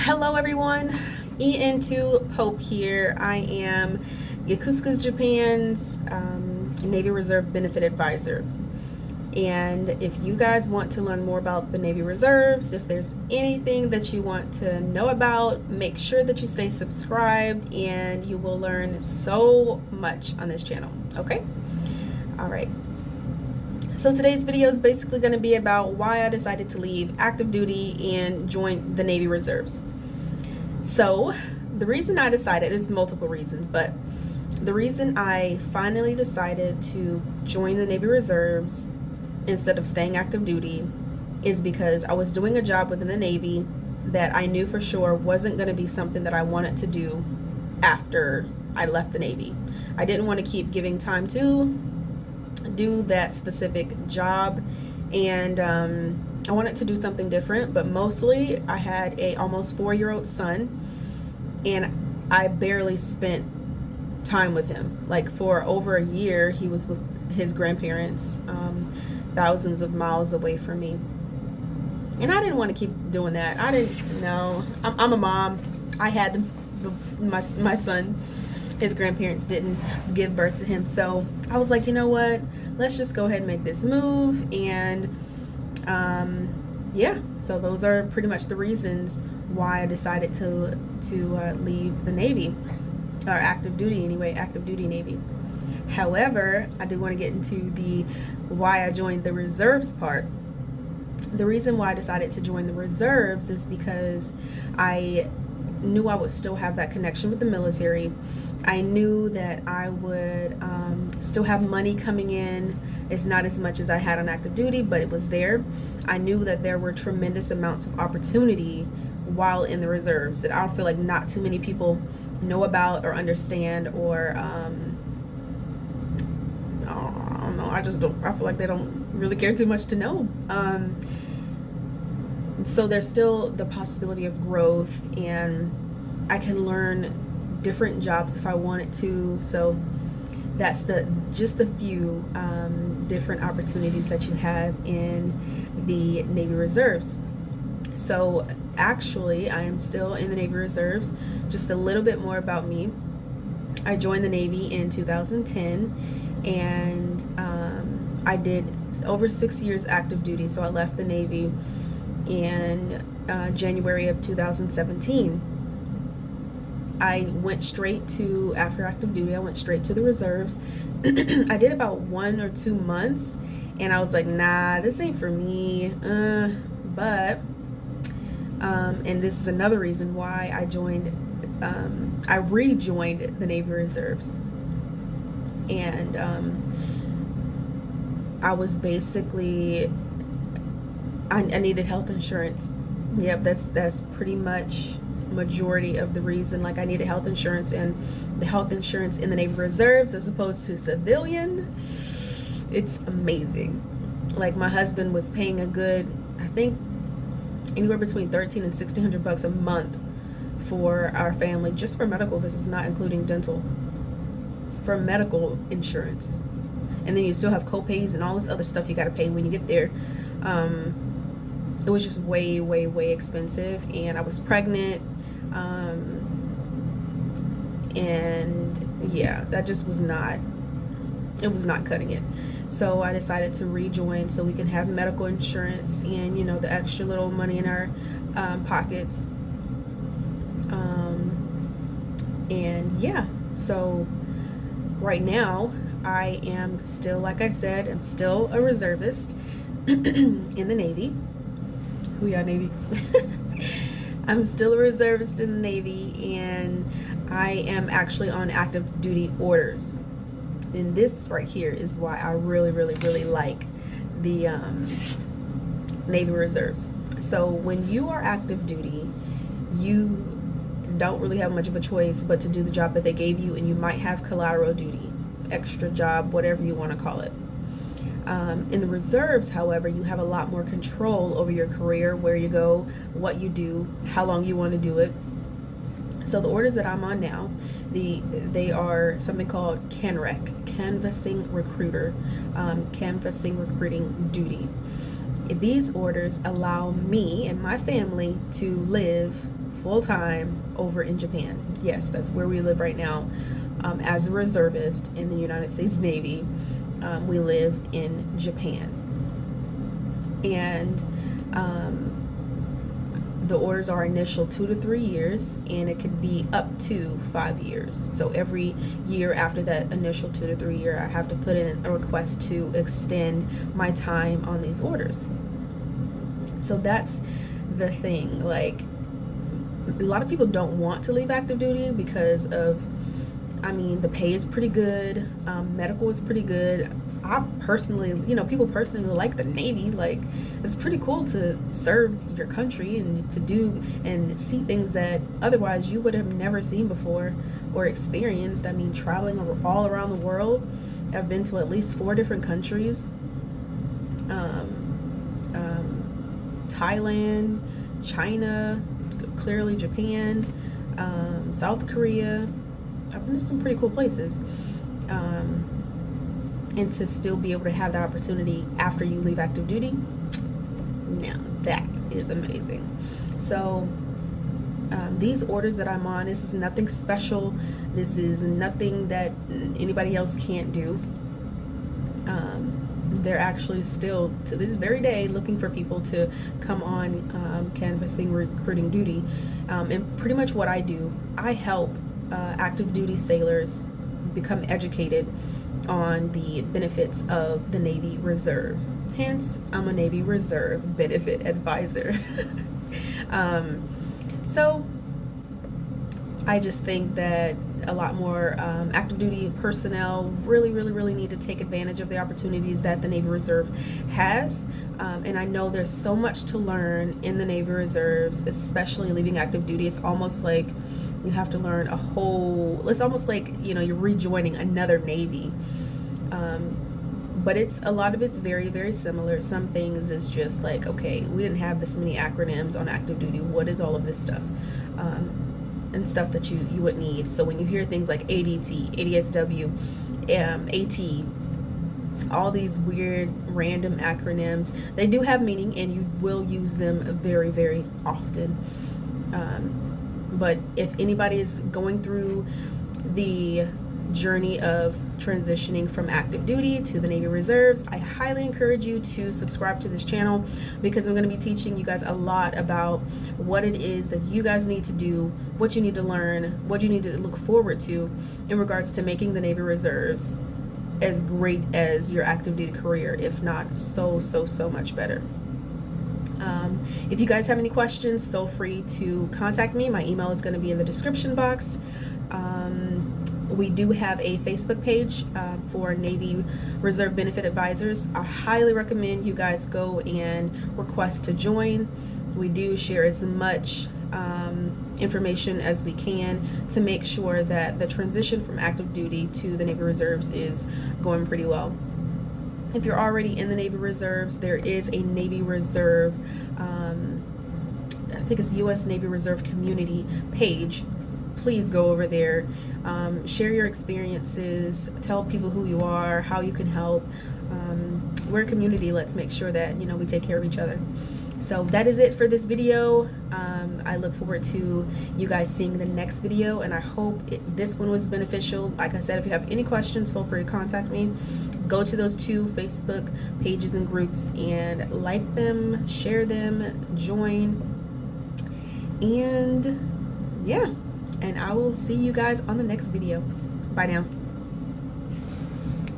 Hello everyone, EN2 Pope here. I am Yokosuka Japan's Navy Reserve Benefit Advisor. And if you guys want to learn more about the Navy Reserves, if there's anything that you want to know about, make sure that you stay subscribed and you will learn so much on this channel, okay? All right. So today's video is basically going to be about why I decided to leave active duty and join the Navy Reserves. So the reason I decided, there's multiple reasons, but the reason I finally decided to join the Navy Reserves instead of staying active duty is because I was doing a job within the Navy that I knew for sure wasn't going to be something that I wanted to do after I left the Navy. I didn't want to keep giving time to do that specific job, and I wanted to do something different, but mostly I had a almost 4-year-old son and I barely spent time with him. Like for over a year he was with his grandparents, thousands of miles away from me, and I didn't want to keep doing that. I didn't know. I'm a mom. I had my son. His grandparents didn't give birth to him, so I was like, you know what, let's just go ahead and make this move. And yeah, so those are pretty much the reasons why I decided to leave the Navy, or active duty anyway, active duty Navy. However, I do want to get into the why I joined the reserves part. The reason why I decided to join the reserves is because I knew I would still have that connection with the military. I knew that I would still have money coming in. It's not as much as I had on active duty, but it was there. I knew that there were tremendous amounts of opportunity while in the reserves that I don't feel like not too many people know about or understand, or I don't know, I feel like they don't really care too much to know. So there's still the possibility of growth, and I can learn different jobs if I wanted to. So that's just a few different opportunities that you have in the Navy Reserves. So actually I am still in the Navy Reserves. Just a little bit more about me. I joined the Navy in 2010, and I did over 6 years active duty. So I left the Navy in January of 2017. I went straight to, after active duty, I went straight to the reserves. I did about 1 or 2 months, and I was like, nah, this ain't for me. But and this is another reason why I rejoined the Navy Reserves. And I was basically, I needed health insurance. Yep, that's pretty much majority of the reason. Like, I needed health insurance, and the health insurance in the Navy Reserves as opposed to civilian, it's amazing. Like, my husband was paying a good, I think anywhere between $1,300 and $1,600 a month for our family, just for medical. This is not including dental, for medical insurance. And then you still have co-pays and all this other stuff you got to pay when you get there. It was just way, way, way expensive, and I was pregnant, and yeah, that just was not, it was not cutting it. So I decided to rejoin so we can have medical insurance and, you know, the extra little money in our pockets. And yeah, so right now I am still, like I said, I'm still a reservist in the Navy. Who y'all, Navy? I'm still a reservist in the Navy, and I am actually on active duty orders. And this right here is why I really, really, really like the Navy Reserves. So when you are active duty, you don't really have much of a choice but to do the job that they gave you, and you might have collateral duty, extra job, whatever you want to call it. In the reserves, however, you have a lot more control over your career, where you go, what you do, how long you want to do it. So the orders that I'm on now, they are something called CANREC, Canvassing Recruiter, Canvassing Recruiting Duty. these orders allow me and my family to live full-time over in Japan. Yes, that's where we live right now. As a reservist in the United States Navy, we live in Japan. And the orders are initial 2 to 3 years, and it could be up to 5 years. So every year after that initial 2 to 3 year, I have to put in a request to extend my time on these orders. So that's the thing. Like, a lot of people don't want to leave active duty because of, I mean, the pay is pretty good, medical is pretty good. I personally, people personally like the Navy. Like, it's pretty cool to serve your country and to do and see things that otherwise you would have never seen before or experienced. I mean, traveling all around the world. I've been to at least 4 different countries. Thailand, China, clearly Japan, South Korea. I've been to some pretty cool places. And to still be able to have that opportunity after you leave active duty, now that is amazing. So these orders that I'm on, this is nothing special. This is nothing that anybody else can't do. They're actually still, to this very day, looking for people to come on canvassing recruiting duty. And pretty much what I do, I help active duty sailors become educated on the benefits of the Navy Reserve. Hence, I'm a Navy Reserve benefit advisor. So I just think that a lot more active duty personnel really need to take advantage of the opportunities that the Navy Reserve has. And I know there's so much to learn in the Navy Reserves, especially leaving active duty. It's almost like you have to learn it's almost like, you're rejoining another Navy. But a lot of it's very similar. Some things is just like, okay, we didn't have this many acronyms on active duty. What is all of this stuff? And stuff that you would need. So when you hear things like ADT, ADSW, AT, all these weird random acronyms, they do have meaning and you will use them very often. But if anybody is going through the journey of transitioning from active duty to the Navy Reserves, I highly encourage you to subscribe to this channel, because I'm going to be teaching you guys a lot about what it is that you guys need to do, what you need to learn, what you need to look forward to in regards to making the Navy Reserves as great as your active duty career, if not so much better. If you guys have any questions, feel free to contact me. My email is going to be in the description box. We do have a Facebook page for Navy Reserve Benefit Advisors. I highly recommend you guys go and request to join. We do share as much information as we can to make sure that the transition from active duty to the Navy Reserves is going pretty well. If you're already in the Navy Reserves, there is a Navy Reserve, I think it's U.S. Navy Reserve community page. Please go over there, share your experiences, tell people who you are, how you can help. We're a community. Let's make sure that we take care of each other. So that is it for this video. I look forward to you guys seeing the next video, and I hope this one was beneficial. Like I said, if you have any questions, feel free to contact me. Go to those 2 Facebook pages and groups and like them, share them, join, and yeah. And I will see you guys on the next video. Bye now.